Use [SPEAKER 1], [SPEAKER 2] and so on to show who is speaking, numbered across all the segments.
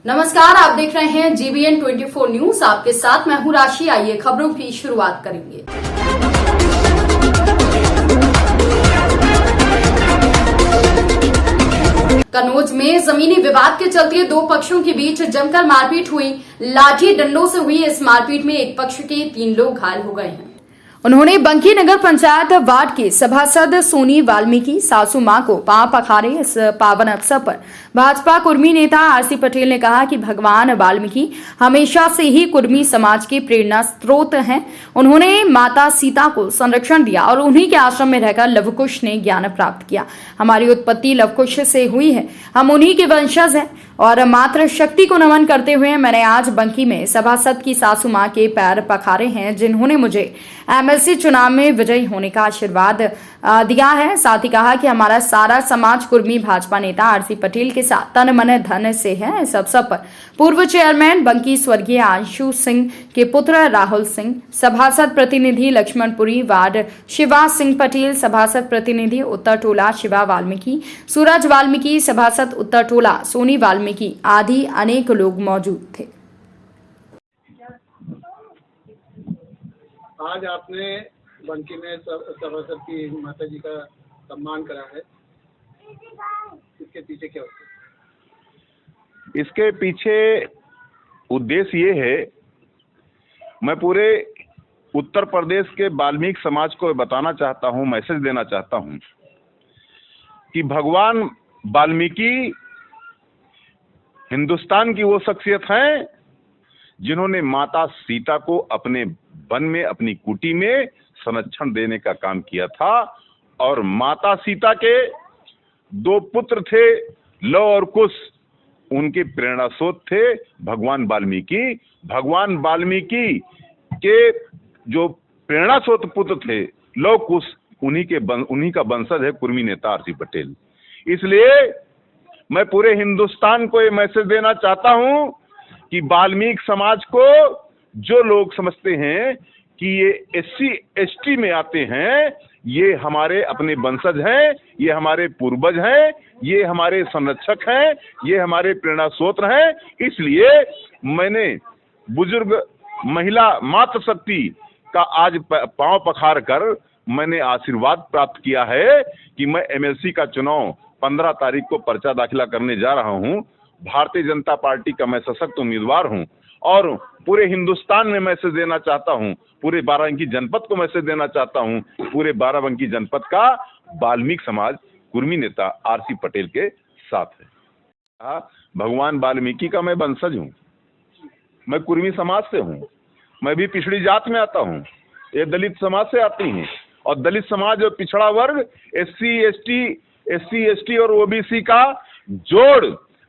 [SPEAKER 1] नमस्कार, आप देख रहे हैं GBN 24 न्यूज। आपके साथ मैं हूं राशि। आइए खबरों की शुरुआत करेंगे। कन्नौज में जमीनी विवाद के चलते दो पक्षों के बीच जमकर मारपीट हुई। लाठी डंडों से हुई इस मारपीट में एक पक्ष के 3 लोग घायल हो गए हैं। उन्होंने बंकी नगर पंचायत वार्ड के सभासद सोनी वाल्मीकि सासू मां को पांव पखारे। इस पावन अवसर पर भाजपा कुर्मी नेता आरसी पटेल ने कहा कि भगवान वाल्मीकि हमेशा से ही कुर्मी समाज के प्रेरणा स्रोत हैं। उन्होंने माता सीता को संरक्षण दिया और उन्हीं के आश्रम में रहकर लवकुश ने ज्ञान प्राप्त किया। हमारी उत्पत्ति लवकुश से हुई है, हम उन्हीं के वंशज हैं और मातृ शक्ति को नमन करते हुए मैंने आज बंकी में सभासद की सासू मां के पैर पखारे हैं, जिन्होंने मुझे MLC चुनाव में विजयी होने का आशीर्वाद दिया है। साथ ही कहा कि हमारा सारा समाज कुर्मी भाजपा नेता आरसी पटेल के साथ तन मन धन से है। इस अवसर पर पूर्व चेयरमैन बंकी स्वर्गीय आंशु सिंह के पुत्र राहुल सिंह, सभासद प्रतिनिधि लक्ष्मणपुरी वार्ड शिवा सिंह पटेल, सभासद प्रतिनिधि उत्तर टोला शिवा वाल्मीकि, सूरज वाल्मीकि, सभासद उत्तर टोला सोनी वाल्मीकि आदि अनेक लोग मौजूद थे।
[SPEAKER 2] आज आपने बंकी में सभासद की माता जी का सम्मान करा है, इसके पीछे क्या होता है?
[SPEAKER 3] इसके पीछे उद्देश्य ये है, मैं पूरे उत्तर प्रदेश के वाल्मीकि समाज को बताना चाहता हूँ, मैसेज देना चाहता हूँ कि भगवान वाल्मीकि हिंदुस्तान की वो शख्सियत हैं जिन्होंने माता सीता को अपने वन में, अपनी कुटी में संरक्षण देने का काम किया था। और माता सीता के 2 पुत्र थे, लव और कुश, उनके प्रेरणा स्रोत थे भगवान वाल्मीकि। भगवान वाल्मीकि के जो प्रेरणा स्रोत पुत्र थे लव कुश, उन्हीं का वंशज है कुर्मी नेता आरसी पटेल। इसलिए मैं पूरे हिंदुस्तान को ये मैसेज देना चाहता हूं कि वाल्मीकि समाज को जो लोग समझते हैं कि ये SC ST में आते हैं, ये हमारे अपने वंशज हैं, ये हमारे पूर्वज हैं, ये हमारे संरक्षक हैं, ये हमारे प्रेरणा स्रोत हैं। इसलिए मैंने बुजुर्ग महिला मातृशक्ति का आज पांव पखार कर मैंने आशीर्वाद प्राप्त किया है कि मैं MLC का चुनाव 15 तारीख को पर्चा दाखिला करने जा रहा हूं। भारतीय जनता पार्टी का मैं सशक्त उम्मीदवार हूं और पूरे हिंदुस्तान में मैसेज देना चाहता हूं, पूरे बाराबंकी जनपद को मैसेज देना चाहता हूं। पूरे बाराबंकी जनपद का वाल्मीकि समाज कुर्मी नेता आरसी पटेल के साथ है। भगवान वाल्मीकि का मैं वंशज हूं, मैं कुर्मी समाज से हूं, मैं भी पिछड़ी जात में आता हूं, ये दलित समाज से आती हैं। और दलित समाज और पिछड़ा वर्ग SC ST और OBC का जोड़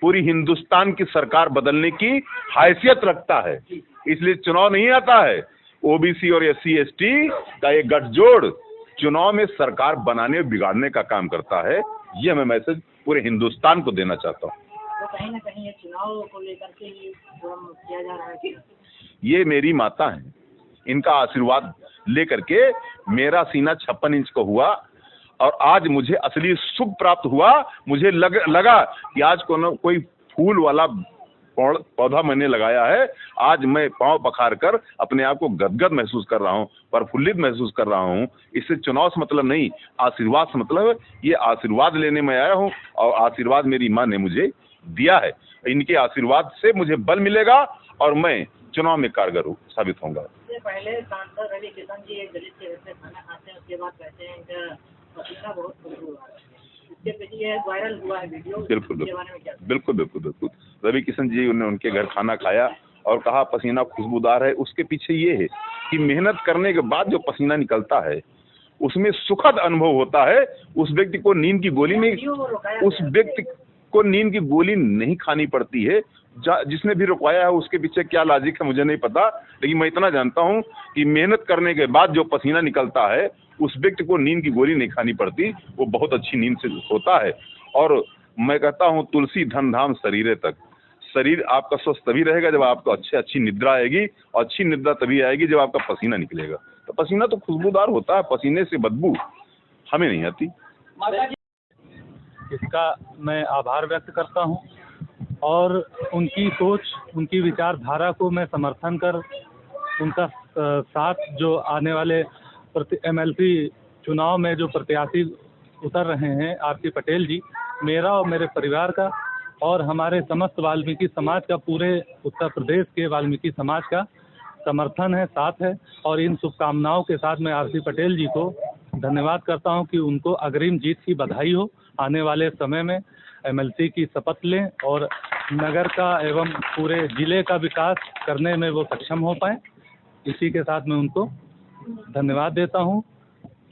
[SPEAKER 3] पूरी हिंदुस्तान की सरकार बदलने की हैसियत रखता है। इसलिए चुनाव नहीं आता है, OBC और SC ST का ये गठजोड़ चुनाव में सरकार बनाने और बिगाड़ने का काम करता है। ये मैं मैसेज पूरे हिंदुस्तान को देना चाहता हूँ।
[SPEAKER 4] तो कहीं ना कहीं ये चुनाव को लेकर के ही किया जा रहा है कि
[SPEAKER 3] ये मेरी माता है, इनका आशीर्वाद लेकर के मेरा सीना 56 इंच का हुआ और आज मुझे असली सुख प्राप्त हुआ। मुझे लगा कि आज कोई फूल वाला पौधा मैंने लगाया है। आज मैं पांव पखार कर अपने आप को गदगद महसूस कर रहा हूं, प्रफुल्लित महसूस कर रहा हूं। इससे चुनाव से मतलब नहीं, आशीर्वाद से मतलब है। ये आशीर्वाद लेने में आया हूं और आशीर्वाद मेरी मां ने मुझे दिया है। इनके आशीर्वाद से मुझे बल मिलेगा और मैं चुनाव में कारगर साबित होऊंगा।
[SPEAKER 4] पहले सांसद रवि किशन जी एक दलित के घर से खाना खाते हैं, उसके बाद कहते हैं इनका पसीना बहुत खुशबू आ रहा है, इसके पीछे वायरल हुआ है वीडियो। बिल्कुल।
[SPEAKER 3] रवि किशन जी ने उनके घर खाना खाया और कहा पसीना खुशबूदार है। उसके पीछे ये है कि मेहनत करने के बाद जो पसीना निकलता है उसमें सुखद अनुभव होता है। उस व्यक्ति को नींद की गोली नहीं खानी पड़ती है। जिसने भी रुकवाया है उसके पीछे क्या लॉजिक है मुझे नहीं पता, लेकिन मैं इतना जानता हूं कि मेहनत करने के बाद जो पसीना निकलता है उस व्यक्ति को नींद की गोली नहीं खानी पड़ती, वो बहुत अच्छी नींद से होता है। और मैं कहता हूं तुलसी धन धाम शरीरे तक, शरीर आपका स्वस्थ तभी रहेगा जब आपको अच्छी निद्रा आएगी, और अच्छी निद्रा तभी आएगी जब आपका पसीना निकलेगा। तो पसीना तो खुशबूदार होता है, पसीने से बदबू हमें नहीं आती।
[SPEAKER 5] इसका मैं आभार व्यक्त करता हूं और उनकी सोच, उनकी विचारधारा को मैं समर्थन कर उनका साथ जो आने वाले MLC चुनाव में जो प्रत्याशी उतर रहे हैं आरसी पटेल जी, मेरा और मेरे परिवार का और हमारे समस्त वाल्मीकि समाज का, पूरे उत्तर प्रदेश के वाल्मीकि समाज का समर्थन है, साथ है। और इन शुभकामनाओं के साथ मैं आरसी पटेल जी को धन्यवाद करता हूं कि उनको अग्रिम जीत की बधाई हो। आने वाले समय में MLC की शपथ लें और नगर का एवं पूरे जिले का विकास करने में वो सक्षम हो पाए। इसी के साथ मैं उनको धन्यवाद देता हूं।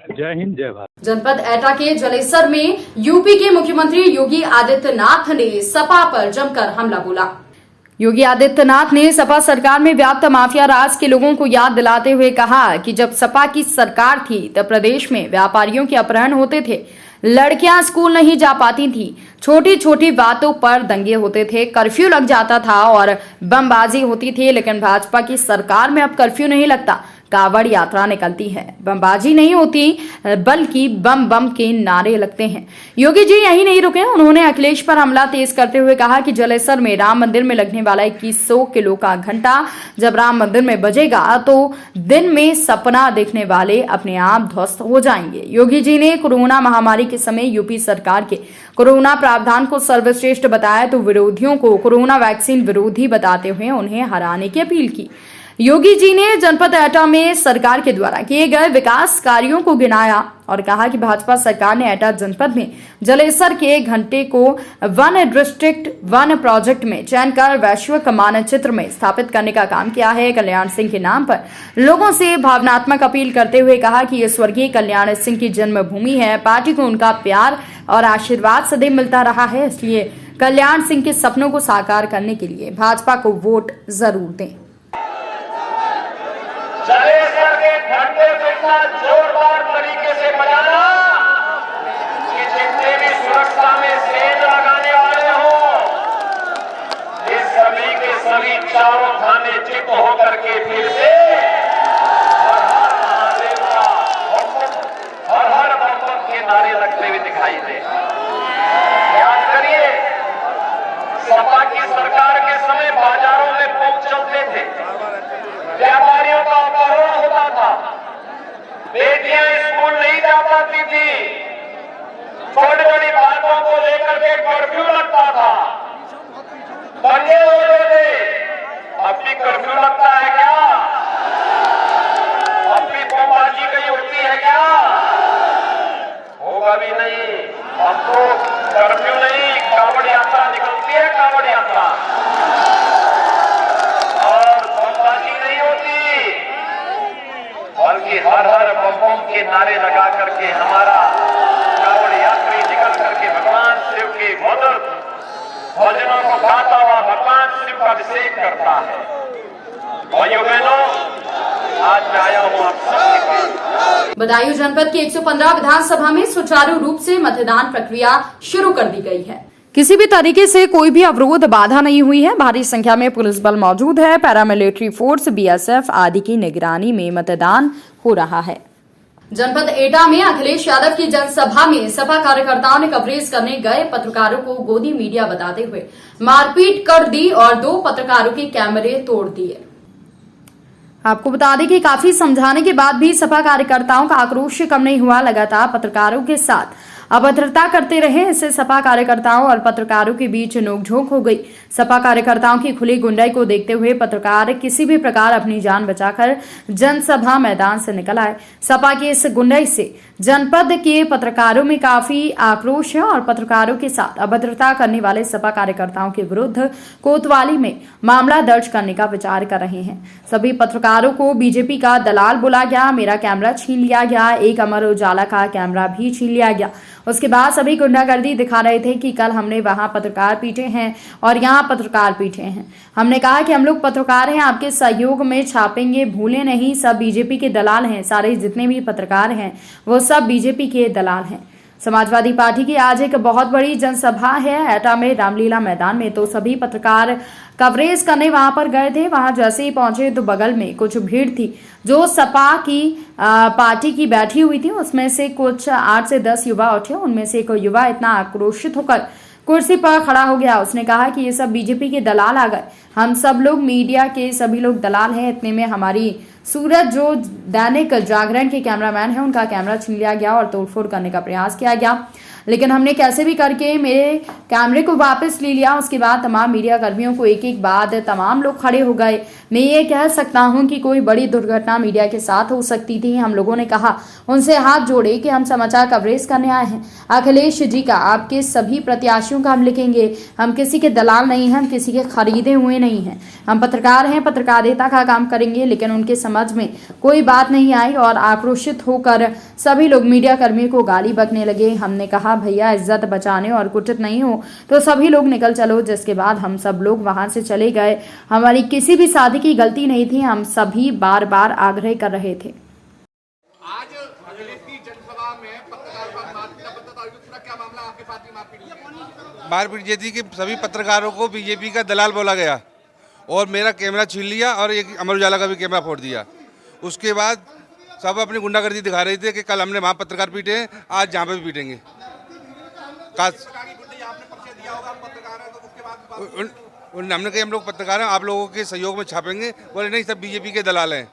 [SPEAKER 5] जय हिंद, जय भारत।
[SPEAKER 1] जनपद एटा के जलेसर में यूपी के मुख्यमंत्री योगी आदित्यनाथ ने सपा पर जमकर हमला बोला। योगी आदित्यनाथ ने सपा सरकार में व्याप्त माफिया राज के लोगों को याद दिलाते हुए कहा कि जब सपा की सरकार थी तब प्रदेश में व्यापारियों के अपहरण होते थे, लड़कियां स्कूल नहीं जा पाती थी, छोटी छोटी बातों पर दंगे होते थे, कर्फ्यू लग जाता था और बमबाजी होती थी। लेकिन भाजपा की सरकार में अब कर्फ्यू नहीं लगता, कावड़ यात्रा निकलती है, बमबाजी नहीं होती बल्कि बम बम के नारे लगते हैं। योगी जी यही नहीं रुके, उन्होंने अखिलेश पर हमला तेज करते हुए कहा कि जलेसर में राम मंदिर में लगने वाला 2100 किलो का घंटा जब राम मंदिर में बजेगा तो दिन में सपना देखने वाले अपने आप ध्वस्त हो जाएंगे। योगी जी ने कोरोना महामारी के समय यूपी सरकार के कोरोना प्रावधान को सर्वश्रेष्ठ बताया तो विरोधियों को कोरोना वैक्सीन विरोधी बताते हुए उन्हें हराने की अपील की। योगी जी ने जनपद एटा में सरकार के द्वारा किए गए विकास कार्यों को गिनाया और कहा कि भाजपा सरकार ने एटा जनपद में जलेसर के घंटे को वन डिस्ट्रिक्ट वन प्रोजेक्ट में चयन कर वैश्विक मानचित्र में स्थापित करने का काम किया है। कल्याण सिंह के नाम पर लोगों से भावनात्मक अपील करते हुए कहा कि ये स्वर्गीय कल्याण सिंह की जन्मभूमि है, पार्टी को उनका प्यार और आशीर्वाद सदैव मिलता रहा है, इसलिए कल्याण सिंह के सपनों को साकार करने के लिए भाजपा को वोट जरूर दें।
[SPEAKER 6] जलेसर के घंटे को इतना जोरदार तरीके से बजाना कि जितने भी सुरक्षा में सेंध लगाने वाले हो, ये सभी के सभी चारों थाने चित्त होकर के फिर से हर बम बम के नारे लगते हुए दिखाई दे। याद करिए, सपा की सरकार के समय बाजारों में बम चलते थे, व्यापारियों का अपहरण होता था, बेटियां स्कूल नहीं जा पाती थी, छोटी छोटी बातों को लेकर के कर्फ्यू लगता था, दंगे होते थे। अब भी कर्फ्यू लगता है क्या? अब भी बमबाजी कहीं होती है क्या? होगा भी नहीं। अब तो कर्फ्यू नहीं, कावड़ यात्रा निकलती है, कावड़ यात्रा, बल्कि हर हर बम के नारे लगा करके हमारा कावड़ यात्री निकल करके भगवान शिव के मधुर भजनों को गाता हुआ भगवान शिव का अभिषेक करता है। भाइयों बहनों, आज मैं आया हूँ आप सबके पास।
[SPEAKER 1] बदायूं जनपद की 115 विधानसभा में सुचारू रूप से मतदान प्रक्रिया शुरू कर दी गई है। किसी भी तरीके से कोई भी अवरोध बाधा नहीं हुई है। भारी संख्या में पुलिस बल मौजूद है। पैरामिलिट्री फोर्स, BSF आदि की निगरानी में मतदान हो रहा है। जनपद एटा में अखिलेश यादव की जनसभा में सपा कार्यकर्ताओं ने कवरेज करने गए पत्रकारों को गोदी मीडिया बताते हुए मारपीट कर दी और 2 पत्रकारों के कैमरे तोड़ दिए। आपको बता दें कि काफी समझाने के बाद भी सपा कार्यकर्ताओं का आक्रोश कम नहीं हुआ। लगातार पत्रकारों के साथ अभद्रता करते रहे। इससे सपा कार्यकर्ताओं और पत्रकारों के बीच नोकझोंक हो गई। सपा कार्यकर्ताओं की खुली गुंडाई को देखते हुए पत्रकार किसी भी प्रकार अपनी जान बचाकर जनसभा मैदान से निकल आए। सपा की इस गुंडाई से जनपद के पत्रकारों में काफी आक्रोश है और पत्रकारों के साथ अभद्रता करने वाले सपा कार्यकर्ताओं के विरुद्ध कोतवाली में मामला दर्ज करने का विचार कर रहे हैं। सभी पत्रकारों को बीजेपी का दलाल बोला गया, मेरा कैमरा छीन लिया गया, एक अमर उजाला का कैमरा भी छीन लिया गया। उसके बाद सभी गुंडागर्दी दिखा रहे थे कि कल हमने वहां पत्रकार पीटे हैं और यहाँ पत्रकार पीटे हैं। हमने कहा कि हम लोग पत्रकार हैं, आपके सहयोग में छापेंगे, भूले नहीं, सब बीजेपी के दलाल हैं। सारे जितने भी पत्रकार हैं वो सब बीजेपी के दलाल हैं। समाजवादी पार्टी की आज एक बहुत बड़ी जनसभा है एटा में रामलीला मैदान में, तो सभी पत्रकार कवरेज करने वहां पर गए थे। वहां जैसे ही पहुंचे तो बगल में कुछ भीड़ थी जो सपा की पार्टी की बैठी हुई थी। उसमें से कुछ 8 से 10 युवा उठे। उनमें से एक युवा इतना आक्रोशित होकर कुर्सी पर खड़ा हो गया। उसने कहा कि ये सब बीजेपी के दलाल आ गए, हम सब लोग मीडिया के सभी लोग दलाल हैं। इतने में हमारी सूरज जो दैनिक जागरण के कैमरामैन है, उनका कैमरा छीन लिया गया और तोड़फोड़ करने का प्रयास किया गया, लेकिन हमने कैसे भी करके मेरे कैमरे को वापस ले लिया। उसके बाद तमाम मीडिया कर्मियों को एक एक बाद तमाम लोग खड़े हो गए। मैं ये कह सकता हूं कि कोई बड़ी दुर्घटना मीडिया के साथ हो सकती थी। हम लोगों ने कहा, उनसे हाथ जोड़े कि हम समाचार कवरेज करने आए हैं। अखिलेश जी का, आपके सभी प्रत्याशियों का हम लिखेंगे। हम किसी के दलाल नहीं हैं, हम किसी के खरीदे हुए नहीं हैं। हम पत्रकार हैं, पत्रकारिता का काम करेंगे। लेकिन उनके समझ में कोई बात नहीं आई और आक्रोशित होकर सभी लोग मीडिया कर्मियों को गाली बकने लगे। हमने कहा, भैया इज्जत बचाने और कुटित नहीं हो तो सभी लोग निकल चलो। जिसके बाद हम सब लोग वहां से चले गए। हमारी किसी भी शादी की गलती नहीं थी, हम सभी बार बार आग्रह कर रहे थे।
[SPEAKER 6] आज अखिलेश की जनसभा में पत्रकार पर मारपीट का पूरा क्या मामला, आपके साथ भी
[SPEAKER 7] मारपीट ये थी कि सभी पत्रकारों को बीजेपी का दलाल बोला गया और मेरा कैमरा छीन लिया और एक अमर उजाला का भी कैमरा फोड़ दिया। उसके बाद सब अपनी गुंडागर्दी दिखा रहे थे कि कल हमने वहाँ पत्रकार पीटे, आज जहाँ पे भी पीटेंगे। हमने कहा हम लोग पत्रकार हैं, आप लोगों के सहयोग में छापेंगे। बोले नहीं, सब बीजेपी के दलाल हैं।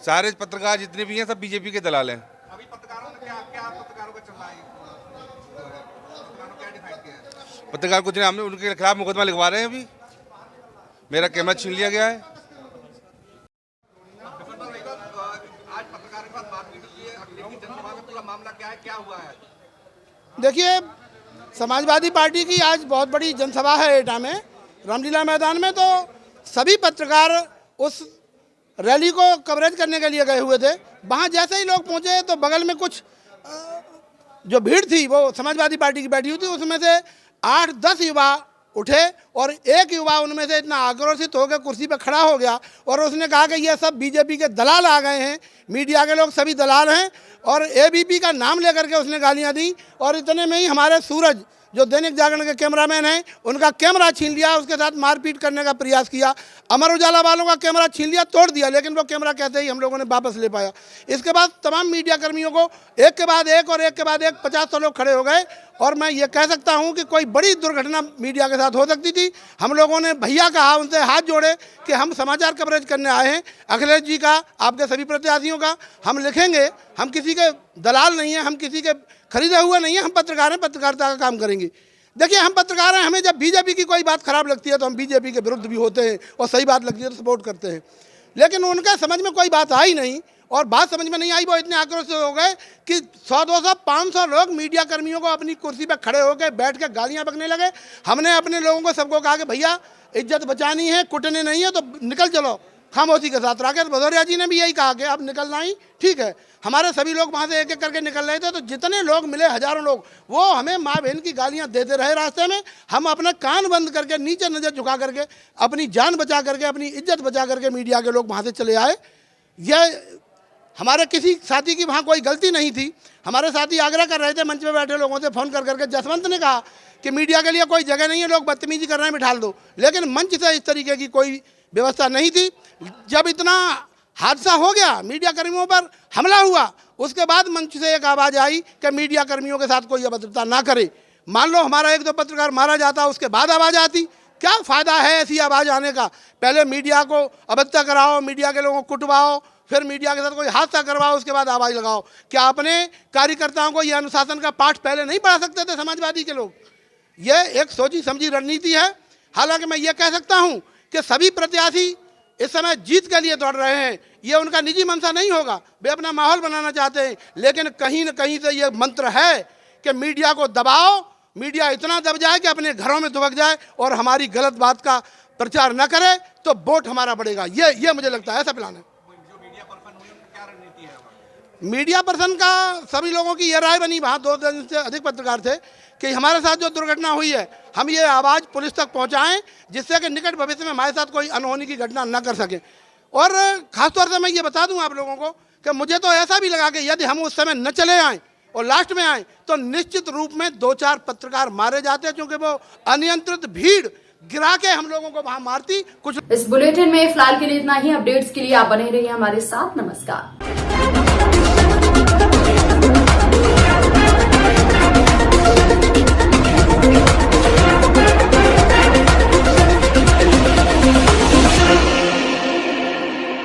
[SPEAKER 7] सारे पत्रकार जितने भी हैं सब बीजेपी के दलाल हैं।
[SPEAKER 6] अभी पत्रकारों ने क्या पत्रकारों का चल रहा है, क्या डिफाइंड किया है?
[SPEAKER 7] पत्रकार कुछ नहीं, हमने उनके खिलाफ मुकदमा लिखवा रहे हैं। अभी मेरा कैमरा छीन लिया गया है।
[SPEAKER 6] आज पत्रकार के साथ मारपीट हुई है, अखिलेश की जनसभा में पूरा मामला क्या है, क्या हुआ है?
[SPEAKER 2] देखिए, समाजवादी पार्टी की आज बहुत बड़ी जनसभा है एटा में, रामलीला मैदान में। तो सभी पत्रकार उस रैली को कवरेज करने के लिए गए हुए थे। वहाँ जैसे ही लोग पहुँचे तो बगल में कुछ जो भीड़ थी वो समाजवादी पार्टी की बैठी हुई थी। उसमें से 8-10 युवा उठे और एक युवा उनमें से इतना आक्रोशित हो गया, कुर्सी पर खड़ा हो गया और उसने कहा कि ये सब बीजेपी के दलाल आ गए हैं, मीडिया के लोग सभी दलाल हैं, और एबीपी का नाम लेकर के उसने गालियां दी। और इतने में ही हमारे सूरज जो दैनिक जागरण के कैमरामैन हैं, उनका कैमरा छीन लिया, उसके साथ मारपीट करने का प्रयास किया। अमर उजाला वालों का कैमरा छीन लिया, तोड़ दिया, लेकिन वो कैमरा कहते ही हम लोगों ने वापस ले पाया। इसके बाद तमाम मीडिया कर्मियों को एक के बाद एक और एक के बाद एक 50 लोग खड़े हो गए। और मैं ये कह सकता हूँ कि कोई बड़ी दुर्घटना मीडिया के साथ हो सकती थी। हम लोगों ने भैया कहा, उनसे हाथ जोड़े कि हम समाचार कवरेज करने आए हैं। अखिलेश जी का, आपके सभी प्रत्याशियों का हम लिखेंगे। हम किसी के दलाल नहीं हैं, हम किसी के खरीदे हुए नहीं हैं, हम पत्रकार हैं, पत्रकारिता का काम करेंगे। देखिए, हम पत्रकार हैं, हमें जब बीजेपी की कोई बात खराब लगती है तो हम बीजेपी के विरुद्ध भी होते हैं और सही बात लगती है तो सपोर्ट करते हैं। लेकिन उनका समझ में कोई बात आई नहीं और बात समझ में नहीं आई। वो इतने आक्रोशित हो गए कि 100-200-500 लोग मीडिया कर्मियों को अपनी कुर्सी पर खड़े होकर बैठ के गालियाँ बकने लगे। हमने अपने लोगों को सबको कहा कि भैया इज्जत बचानी है, कुटने नहीं है, तो निकल चलो खामोशी के साथ। राकेश भदौरिया जी ने भी यही कहा कि अब निकलना ही ठीक है। हमारे सभी लोग वहाँ से एक एक करके निकल रहे थे, तो जितने लोग मिले, हजारों लोग, वो हमें माँ बहन की गालियाँ देते रहे रास्ते में। हम अपना कान बंद करके, नीचे नज़र झुका करके, अपनी जान बचा करके, अपनी इज्जत बचा करके मीडिया के लोग वहाँ से चले आए। यह हमारे किसी साथी की वहाँ कोई गलती नहीं थी। हमारे साथी आग्रह कर रहे थे मंच में बैठे लोगों से, फ़ोन कर करके जसवंत ने कहा कि मीडिया के लिए कोई जगह नहीं है, लोग बदतमीजी कर रहे हैं, बिठा दो। लेकिन मंच से इस तरीके की कोई व्यवस्था नहीं थी। जब इतना हादसा हो गया, मीडिया कर्मियों पर हमला हुआ, उसके बाद मंच से एक आवाज़ आई कि मीडिया कर्मियों के साथ कोई अभद्रता ना करे। मान लो हमारा एक दो पत्रकार मारा जाता, उसके बाद आवाज़ आती, क्या फ़ायदा है ऐसी आवाज़ आने का? पहले मीडिया को अभद्रता कराओ, मीडिया के लोगों को कुटवाओ, फिर मीडिया के साथ कोई हादसा करवाओ, उसके बाद आवाज़ लगाओ। क्या अपने कार्यकर्ताओं को यह अनुशासन का पाठ पहले नहीं पढ़ा सकते थे समाजवादी के लोग? यह एक सोची समझी रणनीति है। हालांकि मैं ये कह सकता हूं कि सभी प्रत्याशी इस समय जीत के लिए दौड़ रहे हैं। ये उनका निजी मंशा नहीं होगा, वे अपना माहौल बनाना चाहते हैं, लेकिन कहीं न कहीं से ये मंत्र है कि मीडिया को दबाओ, मीडिया इतना दब जाए कि अपने घरों में दुबक जाए और हमारी गलत बात का प्रचार न करे, तो वोट हमारा बढ़ेगा। ये मुझे लगता है, ऐसा प्लान है। मीडिया पर्सन का सभी लोगों की ये राय बनी, वहाँ 2 दर्जन से अधिक पत्रकार थे, कि हमारे साथ जो दुर्घटना हुई है, हम ये आवाज़ पुलिस तक पहुँचाएं, जिससे कि निकट भविष्य में हमारे साथ कोई अनहोनी की घटना न कर सके। और ख़ासतौर से मैं ये बता दूं आप लोगों को कि मुझे तो ऐसा भी लगा कि यदि हम उस समय न चले आएँ और लास्ट में आएँ, तो निश्चित रूप में 2-4 पत्रकार मारे जाते, क्योंकि वो अनियंत्रित भीड़ गिरा के हम लोगों को वहाँ मारती। कुछ
[SPEAKER 1] इस बुलेटिन में फिलहाल के लिए इतना ही। अपडेट्स के लिए आप बने रहिए हमारे साथ। नमस्कार।